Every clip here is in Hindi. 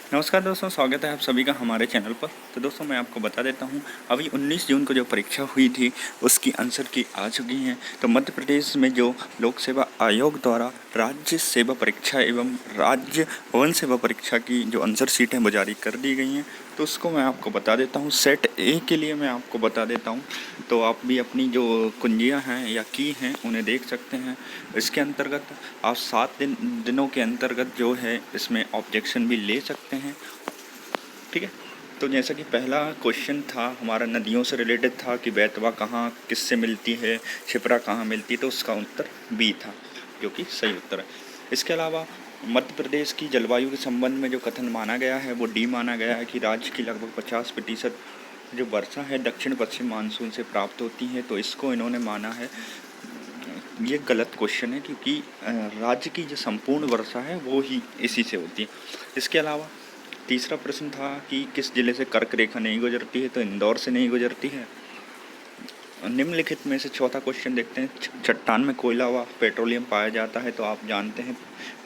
नमस्कार दोस्तों, स्वागत है आप सभी का हमारे चैनल पर। तो दोस्तों मैं आपको बता देता हूँ, अभी 19 जून को जो परीक्षा हुई थी उसकी आंसर की आ चुकी हैं। तो मध्य प्रदेश में जो लोक सेवा आयोग द्वारा राज्य सेवा परीक्षा एवं राज्य वन सेवा परीक्षा की जो आंसर शीट हैं वो जारी कर दी गई हैं। तो उसको मैं आपको बता देता हूँ। सेट ए के लिए मैं आपको बता देता हूँ, तो आप भी अपनी जो कुंजियाँ हैं या की हैं उन्हें देख सकते हैं। इसके अंतर्गत आप 7 दिनों के अंतर्गत जो है इसमें ऑब्जेक्शन भी ले सकते हैं। ठीक है। तो जैसा कि पहला क्वेश्चन था हमारा नदियों से रिलेटेड था कि बेतवा कहाँ किससे मिलती है, क्षिप्रा कहाँ मिलती है, तो उसका उत्तर बी था, जो कि सही उत्तर है। इसके अलावा मध्य प्रदेश की जलवायु के संबंध में जो कथन माना गया है वो डी माना गया है कि राज्य की लगभग 50% जो वर्षा है दक्षिण पश्चिम मानसून से प्राप्त होती है। तो इसको इन्होंने माना है, ये गलत क्वेश्चन है, क्योंकि राज्य की जो संपूर्ण वर्षा है वो ही इसी से होती है। इसके अलावा तीसरा प्रश्न था कि किस जिले से कर्क रेखा नहीं गुजरती है, तो इंदौर से नहीं गुजरती है। निम्नलिखित में से चौथा क्वेश्चन देखते हैं। चट्टान में कोयला व पेट्रोलियम पाया जाता है, तो आप जानते हैं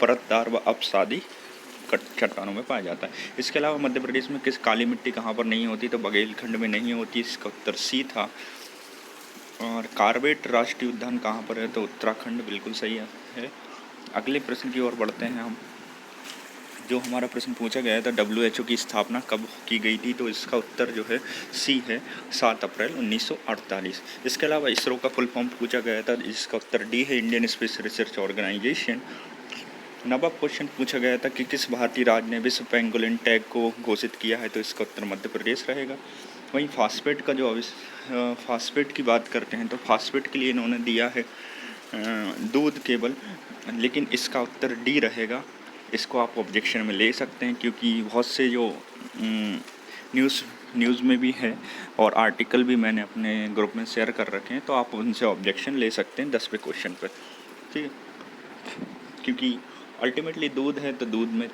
परतदार व अपसादी चट्टानों में पाया जाता है। इसके अलावा मध्य प्रदेश में किस काली मिट्टी कहाँ पर नहीं होती, तो बघेलखंड में नहीं होती, इसका उत्तर सी था। और कार्बेट राष्ट्रीय उद्यान कहाँ पर है, तो उत्तराखंड बिल्कुल सही है। अगले प्रश्न की ओर बढ़ते हैं हम। जो हमारा प्रश्न पूछा गया था WHO की स्थापना कब की गई थी, तो इसका उत्तर जो है सी है, 7 अप्रैल 1948। इसके अलावा इसरो का फुल फॉर्म पूछा गया था, इसका उत्तर डी है, इंडियन स्पेस रिसर्च ऑर्गेनाइजेशन। नवा क्वेश्चन पूछा गया था कि किस भारतीय राज्य ने विश्व पेंगोलिन टैग को घोषित किया है, तो इसका उत्तर मध्य प्रदेश रहेगा। वहीं फास्फेट का जो फास्फेट की बात करते हैं, तो फास्फेट के लिए इन्होंने दिया है दूध केवल, लेकिन इसका उत्तर डी रहेगा। इसको आप ऑब्जेक्शन में ले सकते हैं, क्योंकि बहुत से जो न्यूज़ में भी है और आर्टिकल भी मैंने अपने ग्रुप में शेयर कर रखे हैं, तो आप उनसे ऑब्जेक्शन ले सकते हैं 10वें क्वेश्चन पर। ठीक है, क्योंकि अल्टीमेटली दूध है तो दूध में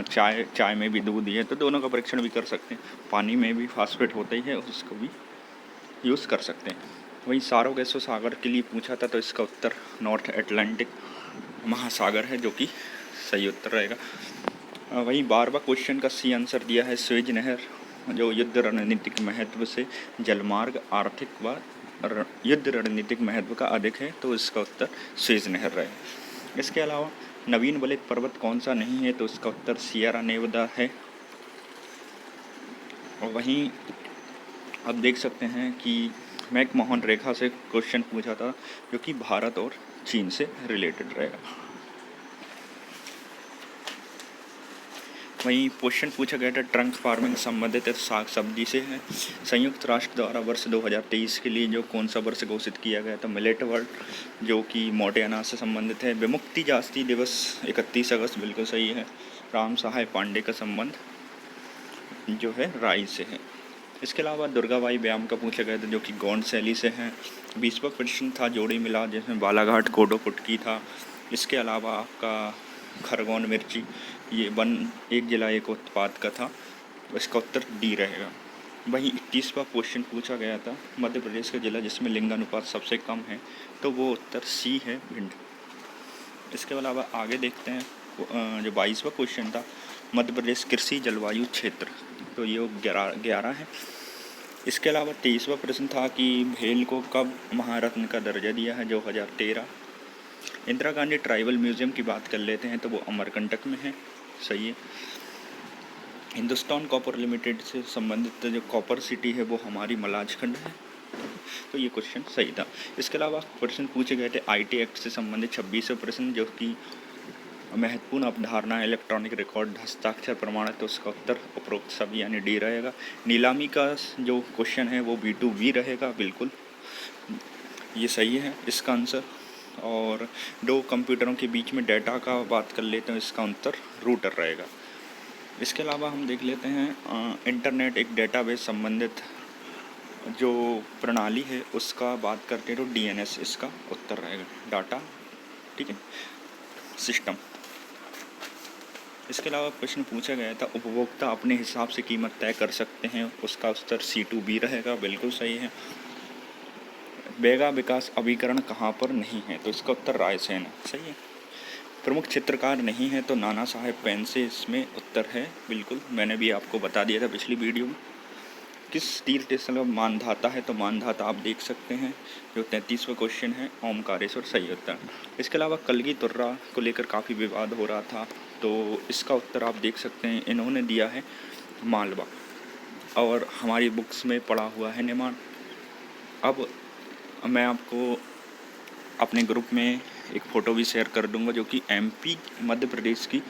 चाय में भी दूध ही है, तो दोनों का परीक्षण भी कर सकते हैं। पानी में भी फास्फेट होता ही है, उसको भी यूज़ कर सकते हैं। वहीं सारो गैसो सागर के लिए पूछा था, तो इसका उत्तर नॉर्थ अटलांटिक महासागर है, जो कि सही उत्तर रहेगा। वहीं 12वां क्वेश्चन का सी आंसर दिया है, स्वेज नहर जो युद्ध रणनीतिक महत्व से जलमार्ग आर्थिक व युद्ध रणनीतिक महत्व का अधिक है, तो इसका उत्तर स्वेज नहर रहेगा। इसके अलावा नवीन वलित पर्वत कौन सा नहीं है, तो इसका उत्तर सियरा नेवादा है। और वहीं आप देख सकते हैं कि मैकमोहन रेखा से क्वेश्चन पूछा था, जो कि भारत और चीन से रिलेटेड रहेगा। वहीं क्वेश्चन पूछा गया था ट्रंक फार्मिंग संबंधित साग सब्जी से है। संयुक्त राष्ट्र द्वारा वर्ष 2023 के लिए जो कौन सा वर्ष घोषित किया गया था, मिलेट वर्ल्ड, जो कि मोटे अनाज से संबंधित है। विमुक्ति जाति दिवस 31 अगस्त बिल्कुल सही है। राम सहाय पांडे का संबंध जो है राई से है। इसके अलावा दुर्गाबाई व्यायाम का पूछा गया था, जो कि गौंड शैली से है। 20वां प्रश्न था जोड़ी मिला, जिसमें बालाघाट कोडो कुटकी था। इसके अलावा आपका खरगोन मिर्ची, ये एक जिला एक उत्पाद का था, इसका उत्तर डी रहेगा। वहीं 21वां क्वेश्चन पूछा गया था, मध्य प्रदेश का जिला जिसमें लिंगानुपात सबसे कम है, तो वो उत्तर सी है, भिंड। इसके अलावा आगे देखते हैं, जो 22वां क्वेश्चन था, मध्य प्रदेश कृषि जलवायु क्षेत्र, तो ये 11 है। इसके अलावा 23वां प्रश्न था कि भेल को कब महारत्न का दर्जा दिया है, जो 2013। इंदिरा गांधी ट्राइबल म्यूजियम की बात कर लेते हैं, तो वो अमरकंटक में है, सही है। हिंदुस्तान कॉपर लिमिटेड से संबंधित जो कॉपर सिटी है वो हमारी मलाजखंड है, तो ये क्वेश्चन सही था। इसके अलावा प्रश्न पूछे गए थे IT एक्ट से संबंधित 26वें प्रश्न, जो कि महत्वपूर्ण अवधारणा इलेक्ट्रॉनिक रिकॉर्ड हस्ताक्षर प्रमाण है, तो उसका उत्तर उपरोक्त सभी यानी डी रहेगा। नीलामी का जो क्वेश्चन है वो B2B रहेगा, बिल्कुल ये सही है इसका आंसर। और दो कंप्यूटरों के बीच में डाटा का बात कर लेते हैं, इसका उत्तर रूटर रहेगा। इसके अलावा हम देख लेते हैं इंटरनेट एक डेटाबेस संबंधित जो प्रणाली है उसका बात करते हैं, तो DNS इसका उत्तर रहेगा, डाटा, ठीक है, सिस्टम। इसके अलावा प्रश्न पूछा गया था उपभोक्ता अपने हिसाब से कीमत तय कर सकते हैं, उसका उत्तर C2B रहेगा, बिल्कुल सही है। बेगा विकास अभिकरण कहाँ पर नहीं है, तो इसका उत्तर रायसेन, सही है। प्रमुख चित्रकार नहीं है तो नाना साहेब पेन से इसमें उत्तर है। बिल्कुल, मैंने भी आपको बता दिया था पिछली वीडियो में। किस तीर्थ स्थल का मानधाता है, तो मानधाता आप देख सकते हैं जो 33वां क्वेश्चन है, ओमकारेश्वर, सही उत्तर। इसके अलावा कलगी तुर्रा को लेकर काफ़ी विवाद हो रहा था, तो इसका उत्तर आप देख सकते हैं, इन्होंने दिया है मालवा, और हमारी बुक्स में पड़ा हुआ है निमाड़। अब मैं आपको अपने ग्रुप में एक फ़ोटो भी शेयर कर दूंगा जो कि एमपी मध्य प्रदेश की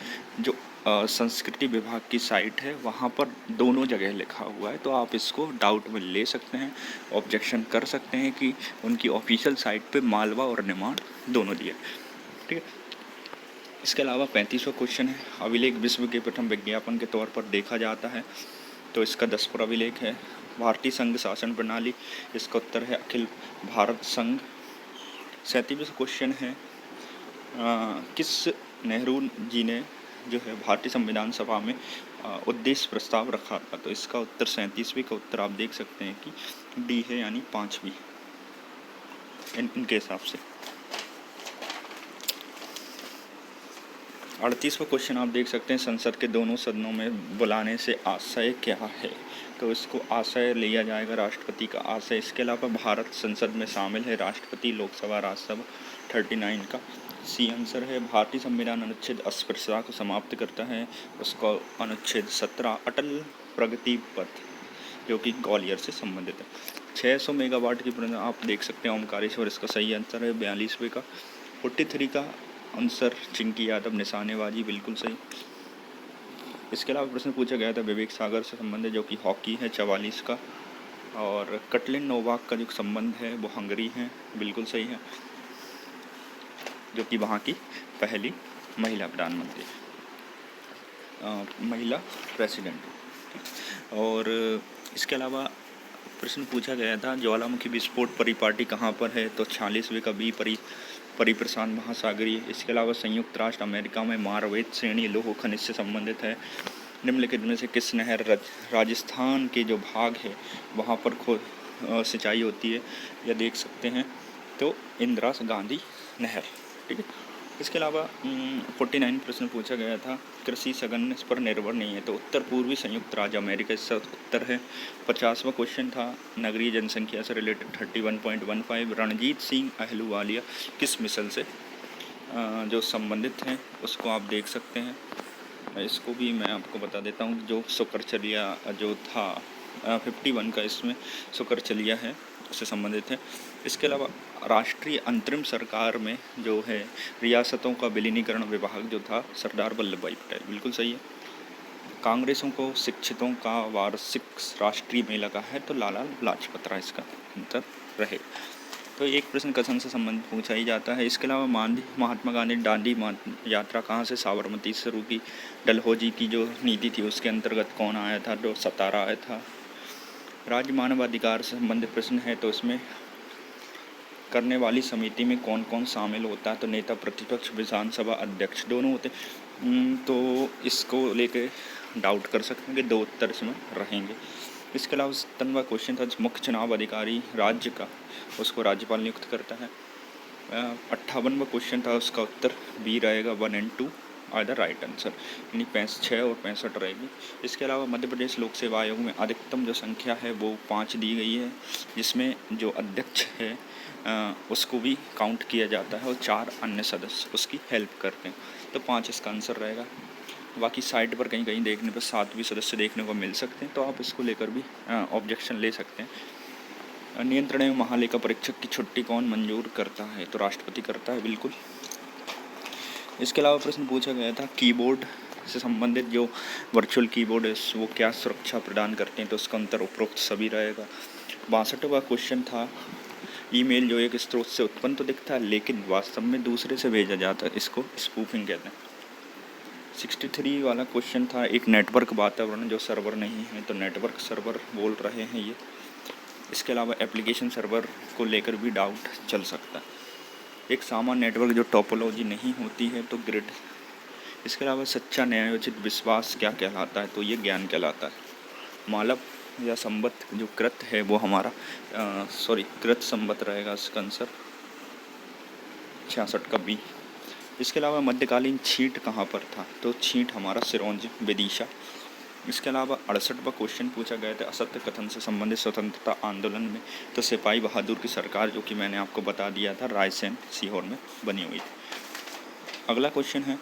जो संस्कृति विभाग की साइट है, वहाँ पर दोनों जगह लिखा हुआ है, तो आप इसको डाउट में ले सकते हैं, ऑब्जेक्शन कर सकते हैं कि उनकी ऑफिशियल साइट पे मालवा और निमाड़ दोनों दिए, ठीक है। इसके अलावा 35वां क्वेश्चन है, अभिलेख विश्व के प्रथम विज्ञापन के तौर पर देखा जाता है, तो इसका 10वां अभिलेख है। भारतीय संघ शासन प्रणाली, इसका उत्तर है अखिल भारत संघ। 37वां क्वेश्चन है, किस नेहरू जी ने जो है भारतीय संविधान सभा में उद्देश्य प्रस्ताव रखा था, तो इसका उत्तर 37वीं का उत्तर आप देख सकते हैं कि डी है, यानी 5वीं इनके हिसाब से। 38वां क्वेश्चन आप देख सकते हैं, संसद के दोनों सदनों में बुलाने से आशय क्या है, तो इसको आशय लिया जाएगा राष्ट्रपति का आशय। इसके अलावा भारत संसद में शामिल है राष्ट्रपति, लोकसभा, राज्यसभा 39 का सी आंसर है। भारतीय संविधान अनुच्छेद अस्पृश्यता को समाप्त करता है, उसका अनुच्छेद 17 अटल प्रगति पथ जो कि ग्वालियर से संबंधित है। 600 मेगावाट की परियोजना आप देख सकते हैं ओमकारेश्वर, इसका सही आंसर है 42वें का। 43 का आंसर चिंकी यादव, निशानेबाजी, बिल्कुल सही। इसके अलावा प्रश्न पूछा गया था विवेक सागर से संबंधित जो कि हॉकी है, 44 का। और कटलिन नोवाक का जो संबंध है वो हंगरी है, बिल्कुल सही है, जो कि वहाँ की पहली महिला प्रधानमंत्री, महिला प्रेसिडेंट। और इसके अलावा प्रश्न पूछा गया था ज्वालामुखी विस्फोट परिपाटी कहाँ पर है, तो 46वें का बी, परिप्रशांत महासागरीय। इसके अलावा संयुक्त राष्ट्र अमेरिका में मारवेत श्रेणी लौह खनिज से संबंधित है। निम्नलिखित में से किस नहर राजस्थान के जो भाग है वहाँ पर सिंचाई होती है, यह देख सकते हैं, तो इंदिरा गांधी नहर, ठीक है। इसके अलावा 49 प्रश्न पूछा गया था कृषि सघन पर निर्भर नहीं है, तो उत्तर पूर्वी संयुक्त राज्य अमेरिका इसका उत्तर है। 50वां क्वेश्चन था नगरीय जनसंख्या से रिलेटेड 31.15, रणजीत सिंह अहलूवालिया किस मिसल से जो संबंधित हैं उसको आप देख सकते हैं। इसको भी मैं आपको बता देता हूँ, जो सुकरचलिया जो था 51 का, इसमें सुकरचलिया है, उससे संबंधित है। इसके अलावा राष्ट्रीय अंतरिम सरकार में जो है रियासतों का विलीनीकरण विभाग जो था सरदार वल्लभ भाई पटेल, बिल्कुल सही है। कांग्रेसों को शिक्षितों का वार्षिक राष्ट्रीय मेला का है, तो लाला लाजपत राय इसका उत्तर रहे। तो एक प्रश्न कथन से संबंधित पूछा ही जाता है। इसके अलावा महात्मा गांधी दांडी यात्रा कहाँ से साबरमती से शुरू की, डलहौजी की जो नीति थी उसके अंतर्गत कौन आया था, तो सतारा आया था। राज्य मानवाधिकार से संबंधित प्रश्न है, तो इसमें करने वाली समिति में कौन कौन शामिल होता है, तो नेता प्रतिपक्ष, विधानसभा अध्यक्ष दोनों होते। तो इसको लेके डाउट कर सकते हैं कि दो उत्तर इसमें रहेंगे। इसके अलावा 57वां क्वेश्चन था मुख्य चुनाव अधिकारी राज्य का, उसको राज्यपाल नियुक्त करता है। 58वां क्वेश्चन था, उसका उत्तर बी रहेगा, 1 और 2 आर द राइट आंसर, यानी 6 और 65 रहेगी। इसके अलावा मध्य प्रदेश लोक सेवा आयोग में अधिकतम जो संख्या है वो 5 दी गई है, जिसमें जो अध्यक्ष है उसको भी काउंट किया जाता है और 4 अन्य सदस्य उसकी हेल्प करते हैं, तो 5 इसका आंसर रहेगा। बाकी साइट पर कहीं कहीं देखने पर 7 भी सदस्य देखने को मिल सकते हैं, तो आप इसको लेकर भी ऑब्जेक्शन ले सकते हैं। नियंत्रण एवं महालेखा परीक्षक की छुट्टी कौन मंजूर करता है, तो राष्ट्रपति करता है, बिल्कुल। इसके अलावा प्रश्न पूछा गया था कीबोर्ड से संबंधित जो वर्चुअल कीबोर्ड है वो क्या सुरक्षा प्रदान करते हैं, तो उसका अंतर उपरोक्त सभी रहेगा। 62वां क्वेश्चन था ईमेल जो एक स्रोत से उत्पन्न तो दिखता है लेकिन वास्तव में दूसरे से भेजा जाता है, इसको स्पूफिंग कहते हैं। 63 वाला क्वेश्चन था एक नेटवर्क वातावरण जो सर्वर नहीं है, तो नेटवर्क सर्वर बोल रहे हैं ये। इसके अलावा एप्लीकेशन सर्वर को लेकर भी डाउट चल सकता है। एक सामान्य नेटवर्क जो टोपोलॉजी नहीं होती है, तो ग्रिड। इसके अलावा सच्चा न्यायोचित विश्वास क्या कहलाता है, तो ये ज्ञान कहलाता है। मालव या संबत जो कृत है वो हमारा कृत संबत रहेगा, इसका आंसर 66 का बी। इसके अलावा मध्यकालीन छींट कहाँ पर था, तो छींट हमारा सिरोंज विदिशा। इसके अलावा 68वां क्वेश्चन पूछा गया था असत्य कथन से संबंधित स्वतंत्रता आंदोलन में, तो सिपाही बहादुर की सरकार, जो कि मैंने आपको बता दिया था, रायसेन सीहोर में बनी हुई थी। अगला क्वेश्चन है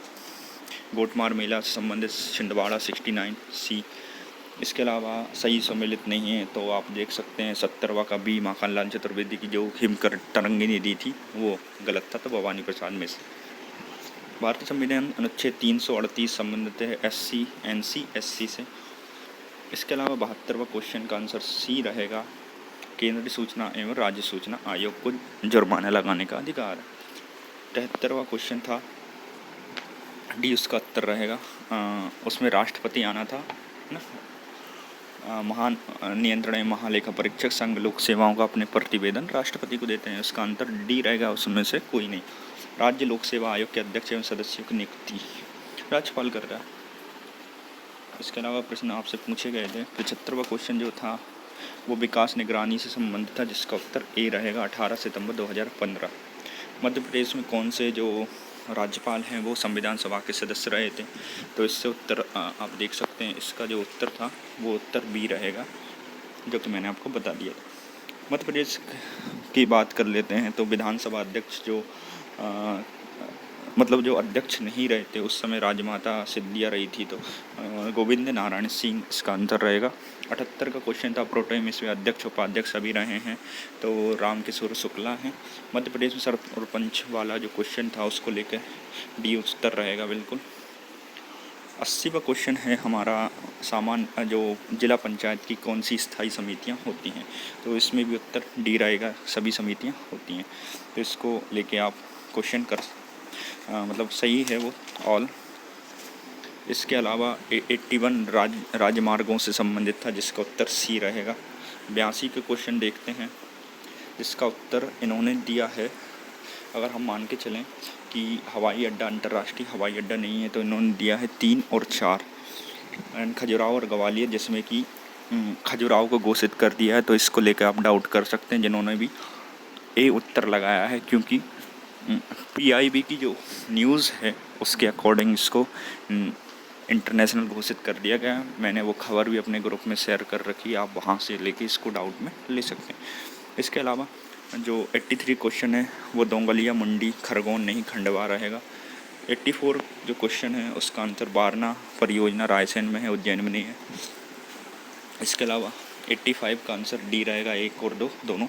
गोटमार मेला से संबंधित छिंदवाड़ा 69C। इसके अलावा सही सम्मिलित नहीं है, तो आप देख सकते हैं 70वां का बी माखनलाल चतुर्वेदी की जो हिमकर तरंगिनी दी थी वो गलत था, तो भवानी प्रसाद मिश्र। भारतीय संविधान अनुच्छेद 338 संबंधित है SC/NC/SC से। इसके अलावा 72वां क्वेश्चन का आंसर सी रहेगा, केंद्रीय सूचना एवं राज्य सूचना आयोग को जुर्माना लगाने का अधिकार। 73वां क्वेश्चन था डी, उसका उत्तर रहेगा उसमें राष्ट्रपति आना था ना। महान नियंत्रण एवं महालेखा परीक्षक संघ लोक सेवाओं का अपने प्रतिवेदन राष्ट्रपति को देते हैं, उसका अंतर डी रहेगा, उसमें से कोई नहीं। राज्य लोक सेवा आयोग के अध्यक्ष एवं सदस्यों की नियुक्ति राज्यपाल कर रहा है। इसके अलावा प्रश्न आपसे पूछे गए थे 75वां क्वेश्चन जो था वो विकास निगरानी से संबंधित था, जिसका उत्तर ए रहेगा 18 सितंबर 2015। मध्य प्रदेश में कौन से जो राज्यपाल हैं वो संविधान सभा के सदस्य रहे थे, तो इससे उत्तर आप देख सकते हैं, इसका जो उत्तर था वो उत्तर बी रहेगा, जो कि मैंने आपको बता दिया था। मध्य प्रदेश की बात कर लेते हैं, तो विधानसभा अध्यक्ष जो मतलब जो अध्यक्ष नहीं रहे थे उस समय राजमाता सिद्धिया रही थी, तो गोविंद नारायण सिंह इसका आंसर रहेगा। 78 का क्वेश्चन था प्रोटेम इसमें अध्यक्ष उपाध्यक्ष सभी रहे हैं, तो रामकिशोर शुक्ला हैं। मध्य प्रदेश में सरपंच वाला जो क्वेश्चन था उसको लेकर डी उत्तर रहेगा बिल्कुल। 80वां क्वेश्चन है हमारा सामान्य जो जिला पंचायत की कौन सी स्थायी समितियां होती हैं, तो इसमें भी उत्तर डी रहेगा, सभी समितियां होती हैं, तो इसको लेके आप क्वेश्चन कर मतलब सही है वो ऑल। इसके अलावा 81 राजमार्गों से संबंधित था, जिसका उत्तर सी रहेगा। 82 के क्वेश्चन देखते हैं, जिसका उत्तर इन्होंने दिया है, अगर हम मान के चलें कि हवाई अड्डा अंतर्राष्ट्रीय हवाई अड्डा नहीं है, तो इन्होंने दिया है 3 और 4 एंड खजुराहो और ग्वालियर, जिसमें कि खजुराहो को घोषित कर दिया है, तो इसको लेकर आप डाउट कर सकते हैं जिन्होंने भी ए उत्तर लगाया है, क्योंकि PIB की जो न्यूज़ है उसके अकॉर्डिंग इसको इंटरनेशनल घोषित कर दिया गया। मैंने वो खबर भी अपने ग्रुप में शेयर कर रखी है, आप वहाँ से लेके इसको डाउट में ले सकते हैं। इसके अलावा जो 83 क्वेश्चन है वो दोंगलिया मंडी खरगोन नहीं खंडवा रहेगा। 84 जो क्वेश्चन है उसका आंसर बारना परियोजना रायसेन में है, उज्जैन में नहीं है। इसके अलावा 85 का आंसर डी रहेगा, 1 और 2 दोनों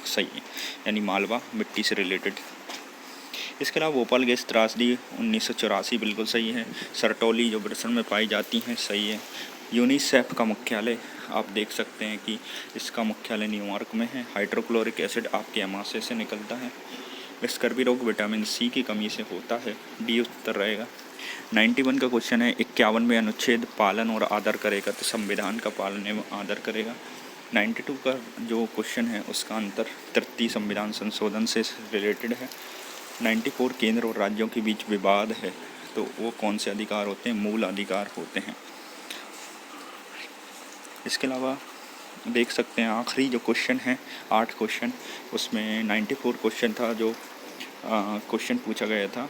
सही है, यानी मालवा मिट्टी से रिलेटेड। इसके अलावा भोपाल गैस त्रासदी 1984 बिल्कुल सही है। सरटोली जो ब्रिटेन में पाई जाती हैं सही है। यूनिसेफ का मुख्यालय आप देख सकते हैं कि इसका मुख्यालय न्यूयॉर्क में है। हाइड्रोक्लोरिक एसिड आपके अमाशय से निकलता है। स्कर्वी रोग विटामिन सी की कमी से होता है, डी उत्तर रहेगा। 91 का क्वेश्चन है 51वें अनुच्छेद पालन और आदर करेगा, तो संविधान का पालन एवं आदर करेगा। 92 का जो क्वेश्चन है उसका आंसर तृतीय संविधान संशोधन से रिलेटेड है। 94 केंद्र और राज्यों के बीच विवाद है, तो वो कौन से अधिकार होते हैं, मूल अधिकार होते हैं। इसके अलावा देख सकते हैं आखिरी जो क्वेश्चन है 8 क्वेश्चन, उसमें 94 क्वेश्चन था जो क्वेश्चन पूछा गया था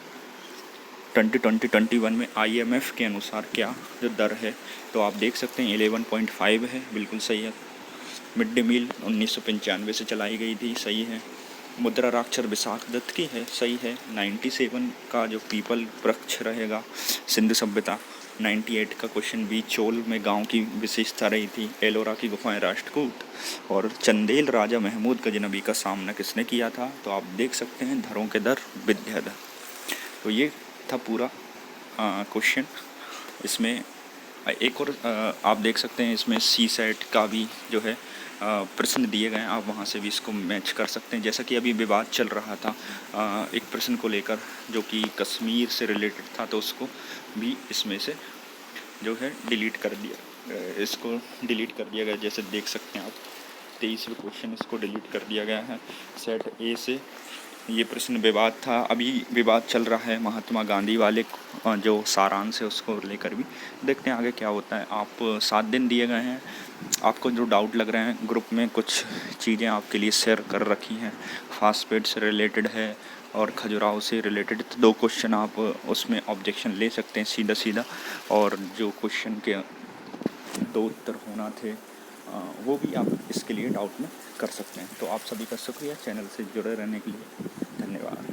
2020-21 में IMF के अनुसार क्या जो दर है, तो आप देख सकते हैं 11.5 है, बिल्कुल सही है। मिड डे मील 1995 से चलाई गई थी, सही है। मुद्राक्षर विशाख दत्त की है, सही है। 97 का जो पीपल वृक्ष रहेगा सिंधु सभ्यता। 98 का क्वेश्चन बी चोल में गांव की विशेषता रही थी। एलोरा की गुफाएं राष्ट्रकूट और चंदेल राजा महमूद गजनबी का सामना किसने किया था, तो आप देख सकते हैं धरों के दर विद्याधर। तो ये था पूरा क्वेश्चन। इसमें एक और आप देख सकते हैं इसमें CSAT का भी जो है प्रश्न दिए गए हैं, आप वहाँ से भी इसको मैच कर सकते हैं। जैसा कि अभी विवाद चल रहा था एक प्रश्न को लेकर जो कि कश्मीर से रिलेटेड था, तो उसको भी इसमें से जो है डिलीट कर दिया, इसको डिलीट कर दिया गया। जैसे देख सकते हैं आप 23वें क्वेश्चन इसको डिलीट कर दिया गया है। सेट ए से ये प्रश्न विवाद था, अभी विवाद चल रहा है महात्मा गांधी वाले जो सारांश है उसको लेकर भी। देखते हैं आगे क्या होता है। आप 7 दिन दिए गए हैं, आपको जो डाउट लग रहे हैं ग्रुप में कुछ चीज़ें आपके लिए शेयर कर रखी हैं। फास्फेट से रिलेटेड है और खजुराहो से रिलेटेड। तो 2 क्वेश्चन आप उसमें ऑब्जेक्शन ले सकते हैं सीधा सीधा, और जो क्वेश्चन के 2 उत्तर होना थे वो भी आप इसके लिए डाउट में कर सकते हैं। तो आप सभी का शुक्रिया चैनल से जुड़े रहने के लिए। धन्यवाद।